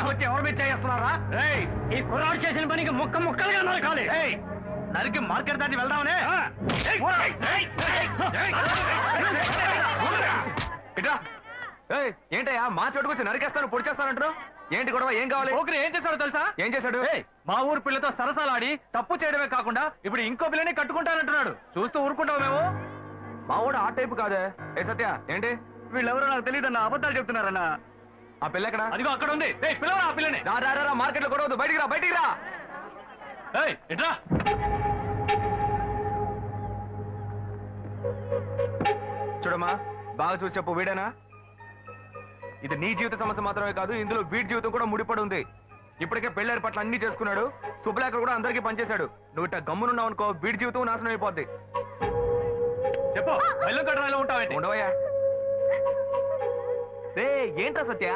వచ్చి ఎవరి మీద చేస్తున్నారా? ఈ కుర్రాడు చేసిన పనికి ముక్క ముక్కలుగా నరకాలి. నరికి మార్కెట్ దాటి వెళ్దామనే. ఏంటయ్యా మా చోటుకొచ్చి నరికేస్తాను పొడి చేస్తానంటారు? ఏంటి గొడవ? ఏం కావాలి? ఓకే ఏం చేశాడో తెలుసా? ఏం చేశాడు? మా ఊరు పిల్లతో సరసాలాడి తప్పు చేయడమే కాకుండా ఇప్పుడు ఇంకో పిల్లని కట్టుకుంటానంటున్నాడు. చూస్తూ ఊరుకుంటావు మేము? మా వాడు ఆ టైపు కాదే. ఏ సత్య ఏంటి? వీళ్ళెవరో నాకు తెలియదన్నా, అబద్ధాలు చెప్తున్నారన్నా. ఆ పిల్ల ఎక్కడ? అదిగో అక్కడ ఉంది. పిల్లవరా ఆ పిల్లని? రా మార్కెట్ లో గొడవద్దు, బయటికి రా బయటికి రా. ఎట్రా చూడమ్మా బాగా చూసి చెప్పు, వీడేనా? ఇది నీ జీవిత సమస్య మాత్రమే కాదు, ఇందులో వీడి జీవితం కూడా ముడిపడి ఉంది. ఇప్పటికే పెళ్లి ఏర్పాట్లు అన్ని చేసుకున్నాడు, శుభలేఖలు కూడా అందరికీ పనిచేశాడు. నువ్వు ఇట్లా గమ్మునున్నావు అనుకో, వీడి జీవితం నాశనం అయిపోద్ది. చెప్పు, బెల్లం కట్టడాలో ఉంటావేంటి? ఉండవయ్యా. ఏంట్రా సత్య?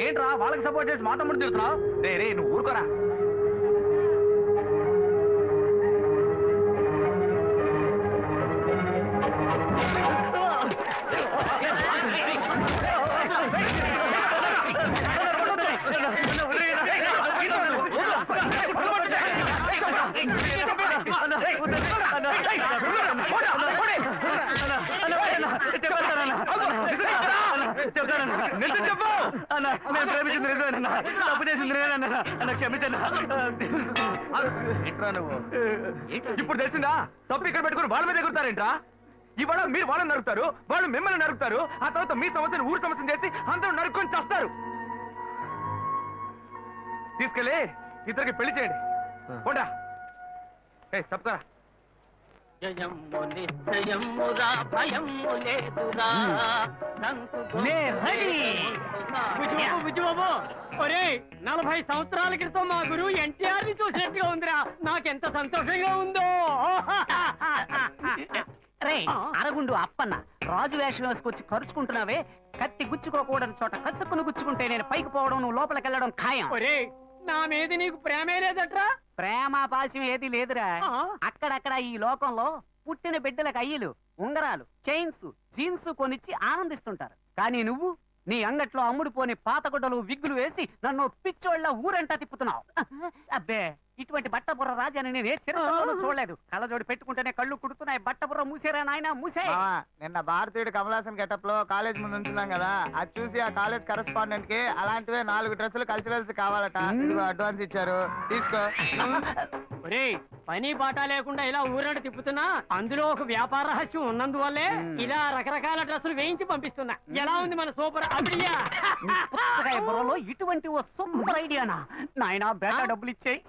ఏంట్రా వాళ్ళకి సపోర్ట్ చేసి మా తమ్ముడు తిరుగుతున్నావు? రే నువ్వు ఊరుకోరా. ఇప్పుడు తెలిసిందా? తప్పు ఇక్కడ పెట్టుకుని వాళ్ళ మీద ఎగురుతారేంట్రా? ఇవాళ మీరు వాళ్ళని నరుకుతారు, వాళ్ళు మిమ్మల్ని నరుకుతారు, ఆ తర్వాత మీ సమస్యను ఊరు సమస్యను చేసి అందరూ నరుక్కొని చేస్తారు. తీసుకెళ్ళి ఇద్దరికి పెళ్లి చేయండి. పోండా. చెప్తారా? విజయబాబు, 40 సంవత్సరాల క్రితం మా గురువు ఎన్టీఆర్ ని చూసినట్టుగా ఉందిరా. నాకెంత సంతోషంగా ఉందో. రే అరగుండు అప్పన్న, రాజు వేషం వేసుకొచ్చి ఖర్చుకుంటున్నావే. కత్తి గుచ్చుకోకూడని చోట కసుక్కును గుచ్చుకుంటే నేను పైకి పోవడం, నువ్వు లోపలికి వెళ్ళడం ఖాయం. నా మీద నీకు ప్రేమే లేదట్రా? ప్రేమ పాశం ఏది లేదురా. అక్కడక్కడ ఈ లోకంలో పుట్టిన బిడ్డలకు అయ్యలు, ఉంగరాలు, చైన్స్, జీన్స్ కొనిచ్చి ఆనందిస్తుంటారు. కానీ నువ్వు నీ అంగట్లో అమ్ముడు పోని పాతగుడ్డలు, విగ్గులు వేసి నన్ను పిచ్చోళ్ళ ఊరంటా తిప్పుతున్నావు. అబ్బే, ఇటువంటి బట్టబుర్ర రాజాని నేను ఏ చిరతలోనూ చూడలేదు. కళ్ళజోడి పెట్టుకుంటేనే కళ్ళు కుడుతున్నాయి. బట్టబుర్ర మూసేరా నాయన, మూసే. నిన్న భారతీయుడు కమలాసన్ గెటప్ లో కాలేజ్ ముందు ఉంచున్నాం కదా, అది చూసి ఆ కాలేజ్ కరెస్పాండెంట్ కి అలాంటివే 4 డ్రెస్సులు కల్చరల్స్ కావాలట. అడ్వాన్స్ ఇచ్చారు, తీసుకో. పని బాట లేకుండా ఇలా ఊరంట తిప్పుతున్నా అందులో ఒక వ్యాపార రహస్యం ఉన్నందువల్లే ఇలా రకరకాల డ్రెస్సులు వేయించి పంపిస్తున్నా. ఎలా ఉంది మన సూపర్ ఐడియా? బుర్రలో ఇటువంటి ఓ సూపర్ ఐడియానా నాయన? బేటా డబ్బులు ఇచ్చేయి.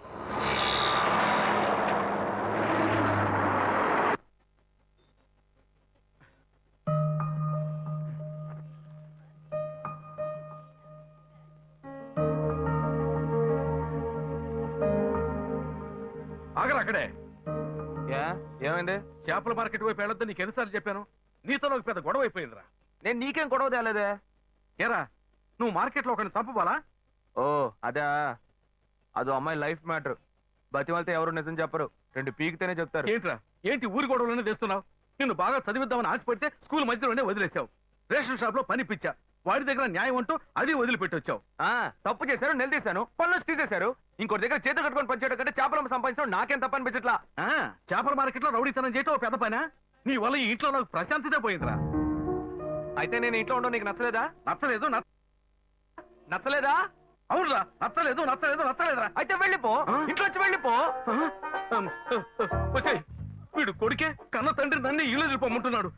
అక్కడే ఏమైంది? చేపల మార్కెట్ వైపు వెళ్ళొద్దు నీకు ఎన్నిసార్లు చెప్పాను? నీతో నాకు పెద్ద గొడవ అయిపోయిందిరా. నేను నీకేం గొడవ తేలేదే. ఏరా నువ్వు మార్కెట్ లో ఒకరిని చంపవాలా? ఓ అదా, అదో అమ్మాయి లైఫ్ మ్యాటర్. బతిమాలితే ఎవరు నిజం చెప్పరు, 2 పీకితేనే చెప్తారు. ఏంట్రా ఏంటి ఊరి గొడవలోనే తెస్తున్నావు? నిన్ను బాగా చదివిద్దామని ఆశపడితే స్కూల్ మధ్యలోనే వదిలేసావు. రేషన్ షాప్ లో పని పిచ్చా, వాడి దగ్గర న్యాయం అంటూ అది వదిలిపెట్టొచ్చావు. తప్పు చేశారు, నిలదీశాను, పనులు తీసేశారు. ఇంకోటి దగ్గర చేతులు కట్టుకొని పనిచేయడం కంటే చేపలు సంపాదించడం నాకేం తప్ప అనిపించట్లా. చేపల మార్కెట్ లో రౌడీతనం చేయటం పెద్ద పనా? నీ వల్ల ఈ ఇంట్లో నాకు ప్రశాంతతే పోయిందిరా. అయితే నేను ఇంట్లో ఉండవు నీకు నచ్చలేదా? నచ్చలేదా? అవునురా, నచ్చలేదురా. అయితే వెళ్ళిపో, ఇంట్లోంచి వెళ్ళిపో. వీడు కొడుకే కన్న తండ్రి నన్ను ఇల్లు వెళ్ళిపోమంటున్నాడు.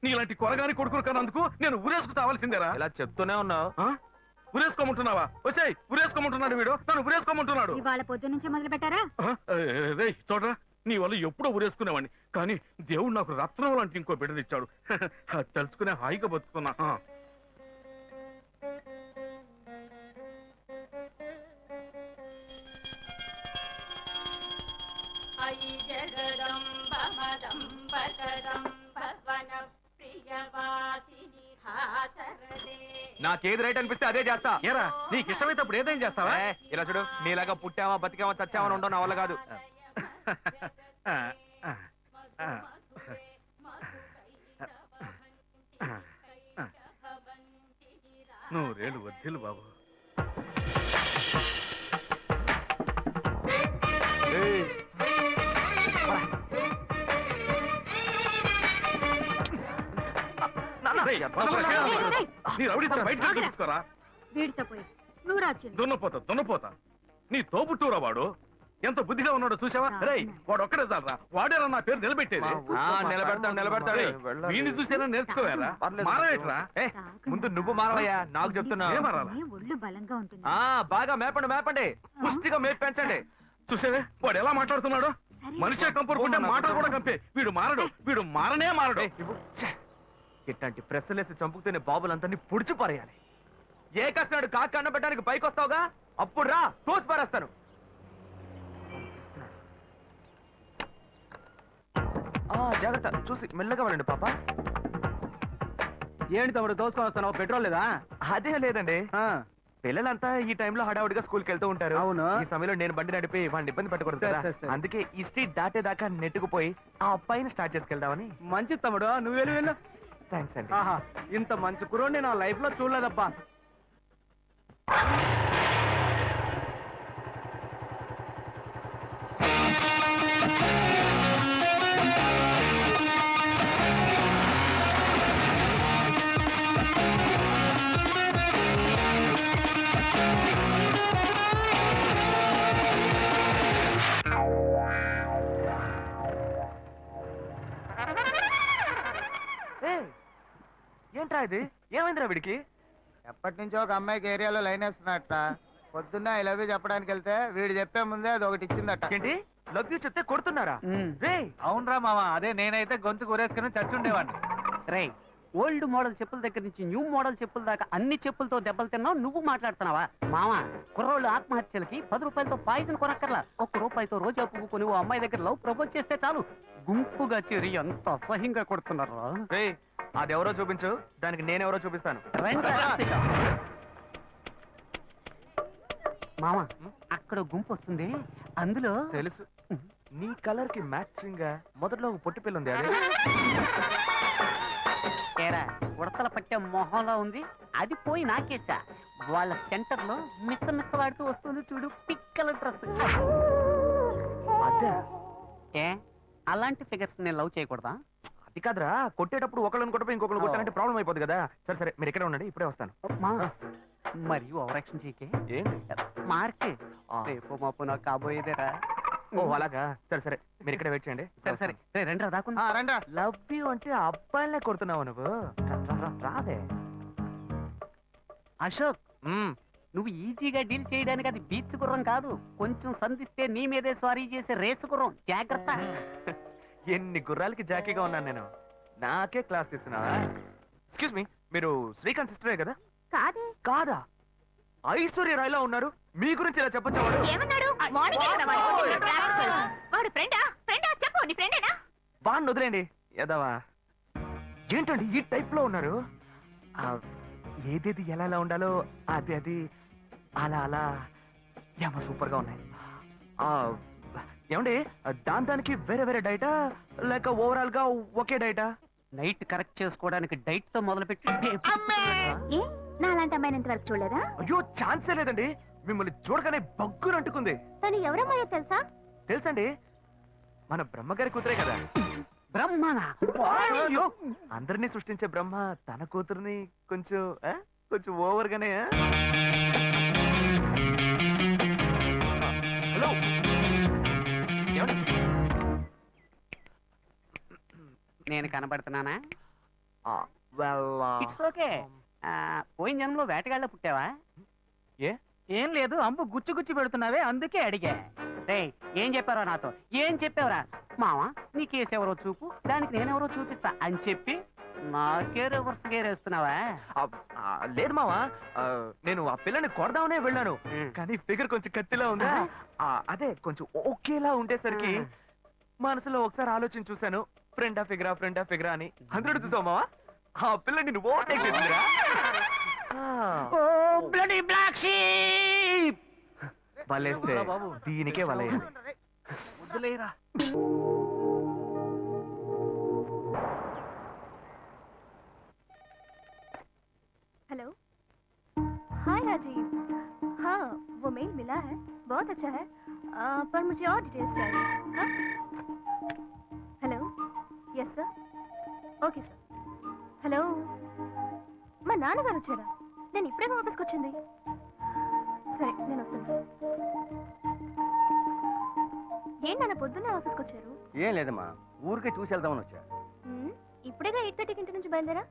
నీలాంటి కొరగాని కొడుకులు కన్నందుకు నేను ఊరేసుకు తావాల్సిందేరా. ఇలా చెప్తూనే ఉన్నావు. ఉరేసుకోమంటున్నావా? వచ్చాయి ఉరేసుకోమంటున్నాడు వీడు, నన్ను ఉరేసుకోమంటున్నాడు. ఇవాళ పొద్దు నుంచి మొదలు పెట్టారా? చూడరా, నీ వల్ల ఎప్పుడో ఉరేసుకునేవాడిని, కానీ దేవుడు నాకు రత్నం లాంటి ఇంకో బిడ్డనిచ్చాడు. తెలుసుకునే హాయిగా బతుకుతున్నా. నాకేది రైట్ అనిపిస్తే అదే చేస్తా. ఏరా నీకు ఇష్టమైతే అప్పుడు ఏదైనా చేస్తావా? ఇలా చూడు, నీలాగా పుట్టావా బతికావా చచ్చావని ఉండవు, నా వల్ల కాదు. నూరేళ్ళు వద్దిలు బాబు. ఏయ్, నాన్న, రేయ్, నీ రౌడీతనం బయట చూపించుకోరా. వీడితో పోయి నువ్వు రాచింది దున్నపోతా నీ తోబుట్టూరా వాడు. ఎంత బుద్ధిగా ఉన్నాడో చూసావా? రేయ్, వాడు ఒక్కడే చాలరా. వాడేరా నా పేరు నిలబెట్టేది. నిలబెడతాడు వీడిని చూసేనా నేర్చుకోవారా? పర్లేదు. మారవేట్రా? ముందు నువ్వు మారవయ్యా, నాకు చెప్తున్నా. ఏం మారాలా? ఒళ్ళు బలంగా ఉంటుంది బాగా మేపండి పుష్టిగా మేపు పెంచండి. చూసావే వాడు ఎలా మాట్లాడుతున్నాడు? మనిషే కంపరుకుంటే మాటలు కూడా కంపే. వీడు మారనే మారడు. ఇట్లాంటి ప్రెస్సులేసి చంపుకునే బాబులందరినీ పుడిచి పారేయాలి. ఏ కష్టనాడు కాకి అన్న పెట్టడానికి పైకి వస్తావుగా, అప్పుడు రా తోసి పారేస్తాను. జాగ్రత్త, చూసి మెల్లగా వెళ్ళండి పాప. ఏంటి తమ్ముడు దోసుకొని వస్తున్నావు? పెట్రోల్ లేదా? అదే లేదండి, ఆ, పిల్లలంతా ఈ టైంలో హడావుడిగా స్కూల్కి వెళ్తూ ఉంటారు. అవును. ఈ సమయంలో నేను బండి నడిపి వాడిని ఇబ్బంది పెట్టకూడదు కదా. సరే, సరే. అందుకే ఈ స్ట్రీట్ దాటేదాకా నెట్టుకుపోయి ఆ అబ్బాయిని స్టార్ట్ చేసుకెళ్దామని. మంచిది తమ్ముడు, నువ్వు వెళ్ళు. థ్యాంక్స్ అండి. ఆహా, ఇంత మంచి కురోడిని నా లైఫ్ లో చూడలేదబ్బా. ఏయ్, ఏంట్రా ఇది? ఏమైందిరా వీడికి? ఎప్పటి నుంచో ఒక అమ్మాయికి ఏరియాలో లైన్ వేస్తున్నట్ట. పొద్దున్న ఐ లవ్ యూ చెప్పడానికి వెళ్తే వీడు చెప్పే ముందే అది ఒకటి ఇచ్చిందట. ఏంటి లవ్ యూ చెప్తే కొడుతున్నారా? రే, అవునరా మామ, అదే నేనైతే గొంతు కూరేసుకుని చచ్చుండేవాడిని. రే, ఓల్డ్ మోడల్ చెప్పుల దగ్గర నుంచి న్యూ మోడల్ చెప్పుల దాకా అన్ని చెప్పులతో దెబ్బలు తిన్నావు, నువ్వు మాట్లాడుతున్నావా? మామ, కుర్రోళ్ళు ఆత్మహత్యలకి 10 రూపాయలతో పాయిజన్ కొనక్కర్లా. 1 రూపాయితో రోజా పువ్వు కొని ఓ అమ్మాయి దగ్గర లవ్ ప్రపోజ్ చేస్తే చాలు, గుంపుగా చేరి ఎంత అసహ్యంగా కొడుతున్నారా. రే, అదెవరో చూపించు, దానికి నేనెవరో చూపిస్తాను. మామ, అక్కడ గుంపు వస్తుంది, అందులో తెలుసు, నీ కలర్ కి మ్యాచింగ్ గా మొదట్లో ఒక పొట్టి పిల్ల ఉంది. అదే ఏరా, ఉడతల పట్టే మొహంలో ఉంది, అది పోయి నాకేసా. వాళ్ళ సెంటర్ లో మిస్స వాడుతూ వస్తుంది చూడు, పిక్కల డ్రెస్. అదే, ఏ అలాంటి ఫిగర్స్ నేను లవ్ చేయకూడదా? అది కాదురా, కొట్టేటప్పుడు ఒకళ్ళని కొట్టపై ఇంకొకరు కొట్టాలంటే ప్రాబ్లం అయిపోతుంది కదా. సరే సరే, మీరు ఇక్కడ ఉండండి, ఇప్పుడే వస్తాను. మా మరి ఓవరాక్షన్ చేయకే. ఏంటి? మార్క్ రేపు మాపు నాకు కాబోయేదేరా. ఓ అలాగా, సరే సరే, మీరు ఇక్కడ వెయిట్ చేయండి. సరే సరే, రండి రా, దాకుందా. రండి. లవ్ యూ అంటే అబ్బాయిలే కొడుతున్నావు నువ్వు. రాదే. అశోక్, నువ్వు ఈజీగా డీల్ చేయడానికి అది బీచ్ గుర్రం కాదు, కొంచెం సంధిస్తే నీ మీదే స్వారీ చేసే రేసు గుర్రం, జాగ్రత్త. ఎన్ని గుర్రాలకి జాకీగా ఉన్నాను నేను. నాకే క్లాస్ తీస్తున్నావా? ఎక్స్క్యూజ్ మీ, మీరు శ్రీకాంత్ సిస్టరే కదా? కాదే. కాదా? ఐశ్వర్య రాయ్లా ఉన్నారు, మీ గురించి ఇలా చెప్పొచ్చా? వాడు ఏమన్నాడు? మార్నింగ్ ఇక్కడ వాడు ఫ్రెండా? చెప్పు, నీ ఫ్రెండేనా? బాగా వదిలేండి ఎదవా. ఏంటండి ఈ టైప్ లో ఉన్నారు? ఏదేది ఎలా ఉండాలో అది అలా అలా ఏమో సూపర్ గా ఉన్నాయి. ఏమండి, దానికి వేరే వేరే డైటా లేక ఓవరాల్ గా ఒకే డైటా? నైట్ కరెక్ట్ చేసుకోవడానికి డైట్ తో మొదలుపెట్టి ఏ నా అలాంటి అమ్మాయిని ఇంతవరకు చూడలేదా? అయ్యో, ఛాన్సే లేదండి. మిమ్మల్ని చూడగానే బగ్గురు అంటుకుంది. తను ఎవరమ్మాయో తెలుసా? తెలుసండి, మన బ్రహ్మగారి కూతురే కదా. బ్రహ్మనా? అందరినీ సృష్టించే బ్రహ్మ తన కూతురుని కొంచెం కొంచెం ఓవర్ గానే. హలో, నేను కనబడుతున్నానా? It's okay. well, పోయిన జన్మలో వేటగాళ్ళ పుట్టావా? ఏ? ఏం లేదు, అంబు గుచ్చి గుచ్చి పెడుతున్నావే, అందుకే అడిగా. రేయ్, ఏం చెప్పారో నాతో? ఏం చెప్పావురా? మావా, నీ కేసు ఎవరో చూపు, దానికి నేనెవరో చూపిస్తా అని చెప్పి నాకే రివర్స్ గేరేస్తున్నావా? లేదు మావా, నేను ఆ పిల్లని కొడదామనే వెళ్ళాను, కానీ ఫిగర్ కొంచెం కత్తిలా ఉందా. అదే కొంచెం ఓకేలా ఉండేసరికి మనసులో ఒకసారి ఆలోచన చూశాను, ఫ్రెండా ఫిగరా అని. 100 చూసావు మావా, ఆ పిల్లని నువ్వు ఓవర్టేక్ చేసిందిరా. వలేస్తే దీనికే వలయాలి. వద్దులేరా. హలో, अजीब। हाँ, वो मेल मिला है, बहुत अच्छा है, पर मुझे और डिटेल्स चाहिए। हाँ? Hello, yes sir, okay sir. Hello, మా నాన్నగారు వచ్చారా? నేను ఇప్పుడే ఆఫీస్కి వచ్చింది. సరే, నేను వస్తాను. ఏంటన్న పొద్దున్నే ఆఫీస్కి వచ్చారు? ఏం లేదమ్మా, ఊరికే చూసి వెళ్దామని వచ్చా. ఇప్పుడేగా 8:30కి ఇంటి నుంచి బయలుదేరా?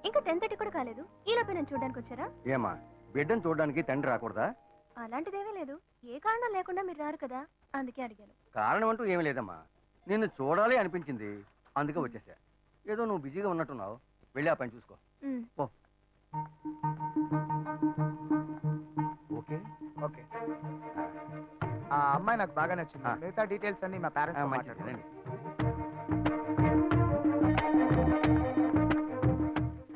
ఇంకా 10:30 కూడా కాలేదు. ఈలోపే నేను చూడడానికి వచ్చారా? ఏమా, బిడ్డను చూడడానికి తండ్రి రాకూడదా? అలాంటిదేమీ లేదు. ఏ కారణం లేకుండా మీరు రారు కదా, అందుకే అడిగాను. కారణం అంటూ ఏమీ లేదమ్మా, నిన్ను చూడాలి అనిపించింది, అందుకే వచ్చేసా. ఏదో నువ్వు బిజీగా ఉన్నట్టున్నావు, వెళ్ళి ఆ పని చూసుకో. ఓ ఓకే ఓకే. ఆ అమ్మాయి నాకు బాగా నచ్చింది. మిగతా డీటెయిల్స్ అన్ని మా పేరెంట్స్ మాట్లాడండి.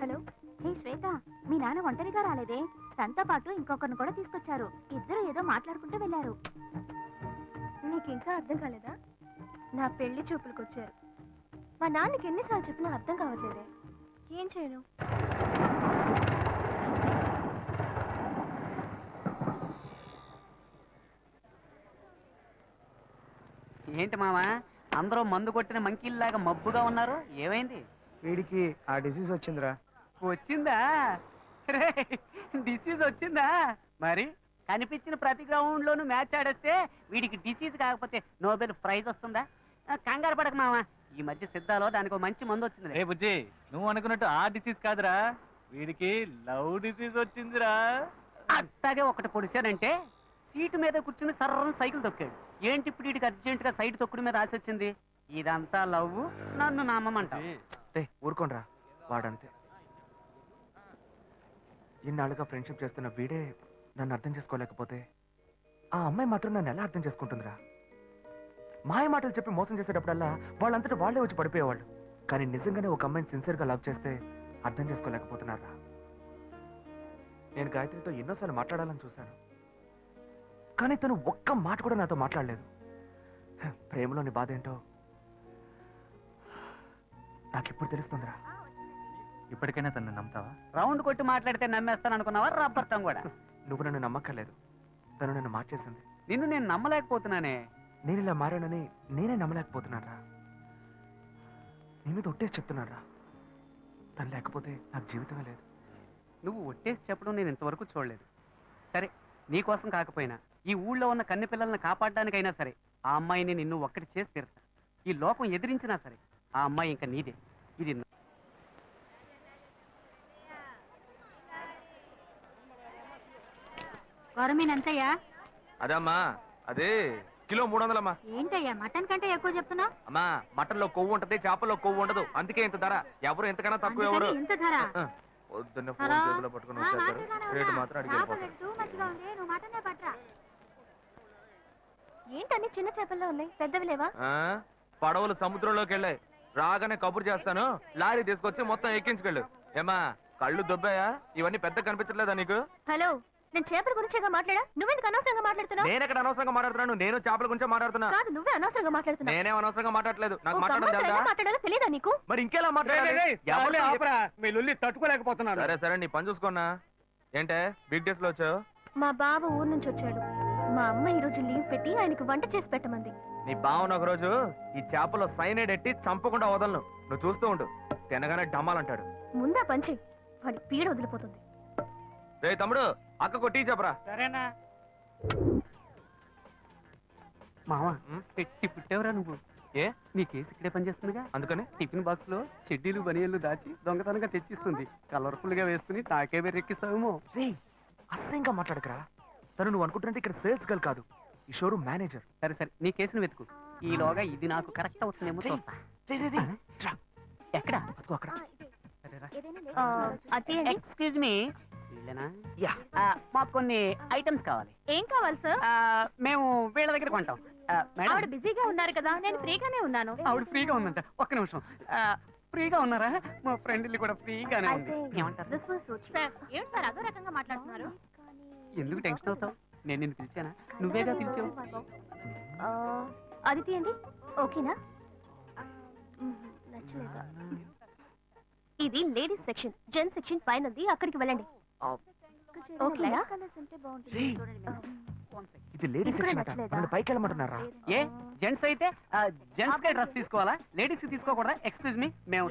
హలో, హే శ్వేత, మీ నాన్న ఒంటరిగా రాలేదే? తనతో పాటు ఇంకొకరిని కూడా తీసుకొచ్చారు. ఇద్దరు ఏదో మాట్లాడుకుంటూ వెళ్ళారు. నీకు ఇంకా అర్థం కాలేదా? నా పెళ్లి చూపులకు వచ్చారు. మా నాన్నకి ఎన్నిసార్లు చెప్పినా అర్థం కావట్లేదే. ఏం చేయను? ఏంటి మామా, అందరూ మందు కొట్టిన మంకీల్లాగా మబ్బుగా ఉన్నారు, ఏమైంది? వీడికి ఆ డిసీజ్ వచ్చిందిరా. వచ్చిందా? డిసీజ్ వచ్చిందా? మరి కనిపించిన ప్రతి గ్రౌండ్ లోను మ్యాచ్ ఆడేస్తే వీడికి డిసీజ్ కాకపోతే నోబెల్ ప్రైజ్ వస్తుందా? కంగారు పడక మామా, ఈ మధ్య సిద్ధాలో దానికి ఒక మంచి మందు వచ్చింది. రే బుజ్జి, నువ్వు అనుకున్నట్టు ఆ డిసీజ్ కాదురా, వీడికి లవ్ డిసీజ్ వచ్చిందిరా. అట్టాగే ఒకటి పొడిచానంటే సీటు మీద కూర్చుని సర్రం సైకిల్ తొక్కాడు. ఏంటి ఇప్పుడు వీడికి అర్జెంట్ గా సైడ్ తొక్కుడు మీద ఆశ వచ్చింది? ఇదంతా లవ్, నన్ను నమ్మమంట. ఊరుకోనరా, వాడంతే. ఇన్నాళ్ళుగా ఫ్రెండ్షిప్ చేస్తున్న వీడే నన్ను అర్థం చేసుకోలేకపోతే ఆ అమ్మాయి మాత్రం నన్ను ఎలా అర్థం చేసుకుంటుందిరా? మాయ మాటలు చెప్పి మోసం చేసేటప్పుడల్లా వాళ్ళంతటా వాళ్ళే వచ్చి పడిపోయేవాళ్ళు. కానీ నిజంగానే ఒక అమ్మాయిని సిన్సియర్గా లవ్ చేస్తే అర్థం చేసుకోలేకపోతున్నారా? నేను గాయత్రితో ఎన్నోసార్లు మాట్లాడాలని చూశాను, కానీ తను ఒక్క మాట కూడా నాతో మాట్లాడలేదు. ప్రేమలోని బాధ ఏంటో నాకెప్పుడు తెలుస్తుందిరా. ఇప్పటికైనా తను నమ్ముతావా? రౌండ్ కొట్టి మాట్లాడితే నమ్మేస్తాను అనుకున్నావా? రబ్బర్తం కూడా. నువ్వు నన్ను నమ్మక్కర్లేదు, తను నన్ను మార్చేసింది. నిన్ను నేను నమ్మలేకపోతున్నానే. నేను ఇలా మారానని నేనే నమ్మలేకపోతున్నారా? నీ మీద ఒట్టేసి చెప్తున్నారా, తను లేకపోతే నాకు జీవితమే లేదు. నువ్వు ఒట్టేసి చెప్పడం నేను ఇంతవరకు చూడలేదు. సరే, నీకోసం కాకపోయినా ఈ ఊళ్ళో ఉన్న కన్నె పిల్లల్ని కాపాడడానికైనా సరే ఆ అమ్మాయిని నిన్ను ఒక్కటి చేసి తీరుతా. ఈ లోకం ఎదిరించినా సరే ఆ అమ్మాయి ఇంకా నీదే. ఇది ఎంతయ్యా? అదమ్మా, అదే కిలో 300 అమ్మా. ఏంటయ్యా మటన్ కంటే ఎక్కువ చెప్తున్నా? అమ్మా, మటన్ లో కొవ్వు ఉంటది, చేపల్లో కొవ్వు ఉండదు, అందుకే ఇంత ధర. ఎవరు ఎంతకన్నా తక్కువ ఎవరు. ఇంత ధర? పొద్దున్న ఫోన్ చేతిలో పట్టుకుని వచ్చేస్తారు, రేటు మాత్రం అడిగిపోతారు. ఏంటన్ని చిన్న చేపల్లో ఉన్నాయి, పెద్దవి లేవా? పడవలు సముద్రంలోకి వెళ్ళాయి, రాగానే కబురు చేస్తాను, లారీ తీసుకొచ్చి మొత్తం ఎక్కించుకెళ్ళు. ఏమా, కళ్ళు దొబ్బాయా? ఇవన్నీ పెద్ద కనిపించట్లేదా నీకు? హలో, నేను చేపల గురించేగా మాట్లాడా, నువ్వెందుకు అనవసరంగా మాట్లాడుతున్నావు? నేను ఎక్కడ అనవసరంగా మాట్లాడుతున్నాను, నేను చేపల గురించే మాట్లాడుతున్నా. కాదు, నువ్వే అనవసరంగా మాట్లాడుతున్నావు. నేనేం అనవసరంగా మాట్లాడలేదు, నాకు మాట్లాడాలో తెలియదా నీకు? మరి ఇంకెలా మాట్లాడాలి? తట్టుకోలేకపోతున్నాను. సరే సరే, నీ పని చూసుకున్నా. ఏంటే బిగ్ డేస్ లో వచ్చావు? మా బావ ఊరు నుంచి వచ్చాడు. మా అమ్మ ఈ రోజు లీవ్ పెట్టి ఆయనకు వంట చేసి పెట్టమంది. నీ బావన ఒక రోజు ఈ చేపలో సైనైడ్ ఎట్టి చంపకుండా వదలను, నువ్వు చూస్తూ ఉండు. తినగానే డమ్మాలంటాడు. ముందా పంచి, వాడి పీడ వదిలిపోతుంది. రే తమ్ముడు, అక్కకు టీ చెప్పరా. సరేనా మావా, పెట్టి పుట్టేవరా నువ్వు? ఏ, నీ కేసు ఇక్కడే పనిచేస్తుందిగా, అందుకని టిఫిన్ బాక్స్ లో చెడ్డీలు బనియన్లు దాచి దొంగతనంగా తెచ్చిస్తుంది. కలర్ఫుల్ గా వేసుకుని నాకే బెర్రెక్కిస్తావేమో. రే, అసహ్యంగా మాట్లాడకరా. తను నువ్వు అనుకుంటున్నట్టు ఇక్కడ సేల్స్ గర్ల్ కాదు, ఈ షోరూమ్ మేనేజర్. సరే సరే, నీ కేసును వెతుకు. ఈలోగా ఇది నాకు కరెక్ట్ అవుతుందేమో చూస్తా. ఎక్కడ? అదిగో అక్కడ. ఎక్స్క్యూజ్ మీ, మాకు కొన్ని ఐటమ్స్ కావాలి. ఏం కావాలి సార్? మేము వీళ్ళ దగ్గర కొంటాం. ఆవిడ బిజీగా ఉన్నారు కదా, నేను ఫ్రీగానే ఉన్నాను. ఆవిడ ఫ్రీగా ఉందంట. ఒక్క నిమిషం. ఫ్రీగా ఉన్నారా? మా ఫ్రెండ్ ఇల్లు కూడా ఫ్రీగానే ఉంది. ఏమంటారు? ఏంటి సార్ అదో రకంగా మాట్లాడుతున్నారు? ఎందుకు టెన్షన్ అవుతావు? నేను నిన్ను పిలిచానా? నువ్వేగా పిలిచావు. అది తీయండి. ఓకేనా? నచ్చలేదా? ఇది లేడీస్ సెక్షన్, జెంట్స్ సెక్షన్ పైనది, అక్కడికి వెళ్ళండి. ఓకేనా? ఇది లేడీస్ ఇప్పుడు సెక్షన్ అట. నచ్చలేదా? మనల్ని పైకి వెళ్ళమంటున్నారా ఏ జెంట్స్ అయితే జెంట్స్ కే డ్రెస్ తీసుకోవాలా లేడీస్ కి తీసుకోకూడదా ఎక్స్క్యూజ్ మీ మేము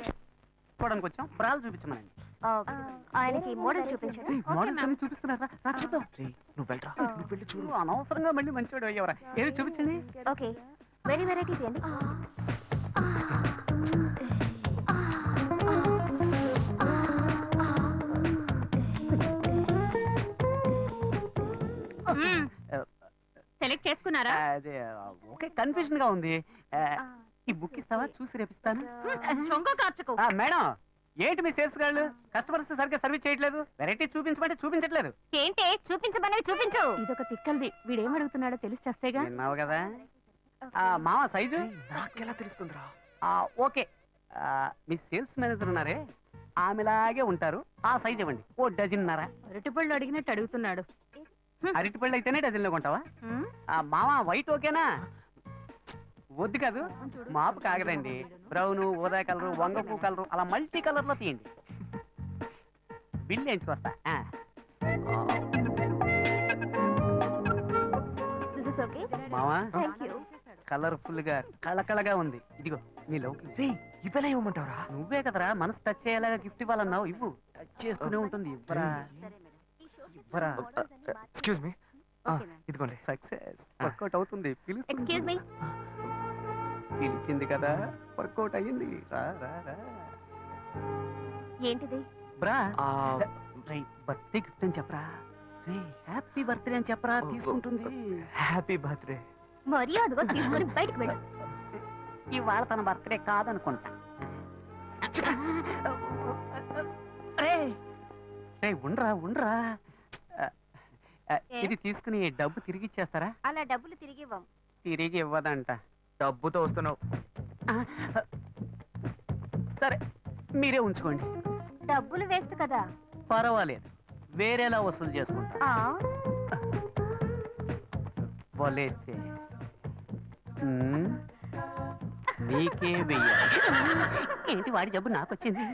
చూడడానికి వచ్చాం బ్రాలు చూపించమనండి ఆయనకి మోడల్ చూపించండి. మోడల్స్ అన్ని చూపిస్తున్నారా రా చూద్దాం రేయ్, నువ్వు వెళ్ళరా నువ్వు వెళ్ళి చూడు నువ్వు అనవసరంగా మళ్ళీ మంచివాడు అయ్యవరా ఏది చూపించండి ఓకే వెరీ వెరైటీ తీయండి. సెలెక్ట్ చేసుకున్నారా? అదే ఓకే కన్ఫ్యూజన్ గా ఉంది ఈ బుక్ ఇస్తావా చూసి రేపిస్తాను చొంగ కార్చుకో. మేడం ఏంటి మీ సేల్స్ గాళ్ళు కస్టమర్స్ సరిగ్గా సర్వీస్ చేయట్లేదు వెరైటీ చూపించమంటే చూపించట్లేదు ఏంటి చూపించమనేవి చూపించు. ఇదొక తిక్కల్ది వీడేం అడుగుతున్నాడో తెలిసి చేస్తేగా. విన్నావు కదా మామ సైజు నాకెలా తెలుస్తుందిరా ఓకే మీ సేల్స్ మేనేజర్ ఉన్నారే ఆమెలాగే ఉంటారు ఆ సైజ్ ఇవ్వండి ఓ డజన్నర అరటిపళ్ళు అడిగినట్టు అడుగుతున్నాడు. అరటిపళ్ళు అయితేనే డజన్లో కొంటావా మామ వైట్ ఓకేనా వద్దు కాదు మాపు కాగదండి బ్రౌన్ ఊదా కలరు వంగపు కలరు అలా మల్టీ కలర్ లో తీయండి బిల్ వేయించుకొస్తా దిస్ ఇస్ ఓకే. మావా థ్యాంక్ యూ. కలర్ఫుల్ గా కళకళగా ఉంది ఇదిగో నీ లవ్ రేయ్, ఇవ్వలే ఇవ్వమంటావరా నువ్వే కదరా మనసు టచ్ అయ్యేలాగా గిఫ్ట్ ఇవ్వాలన్నావు ఇవ్వు టచ్ చేస్తూనే ఉంటుంది ఇవ్వరా ఇవ్వరా ఎక్స్క్యూజ్ మీ ఇదిగోండి సక్సెస్ వర్కౌట్ అవుతుంది ఎక్స్క్యూజ్ మీ. పిలిచింది కదా వర్కౌట్ అయ్యింది రా రా రా ఏంటిది? బ్రా బర్త్డే గిఫ్ట్ అని చెప్పరా రే హ్యాపీ బర్త్డే అని చెప్పరా తీసుకుంటుంది హ్యాపీ బర్త్డే మర్యాదగా తీసుకొని బయటకు వెళ్ళు. ఇవాళ తన బర్త్డే కాదనుకుంటా రే రే ఉండరా ఉండరా ఇది తీసుకుని డబ్బు తిరిగి ఇచ్చేస్తారా అలా డబ్బులు తిరిగి ఇవ్వం. తిరిగి ఇవ్వదంట డబ్బుతో వస్తున్నావు సరే మీరే ఉంచుకోండి డబ్బులు వేస్ట్ కదా. పర్వాలేదు వేరేలా వసూలు చేసుకుంటా వలేస్తే నీకే వెయ్యాలి ఏంటి వాడి జబ్బు నాకు వచ్చింది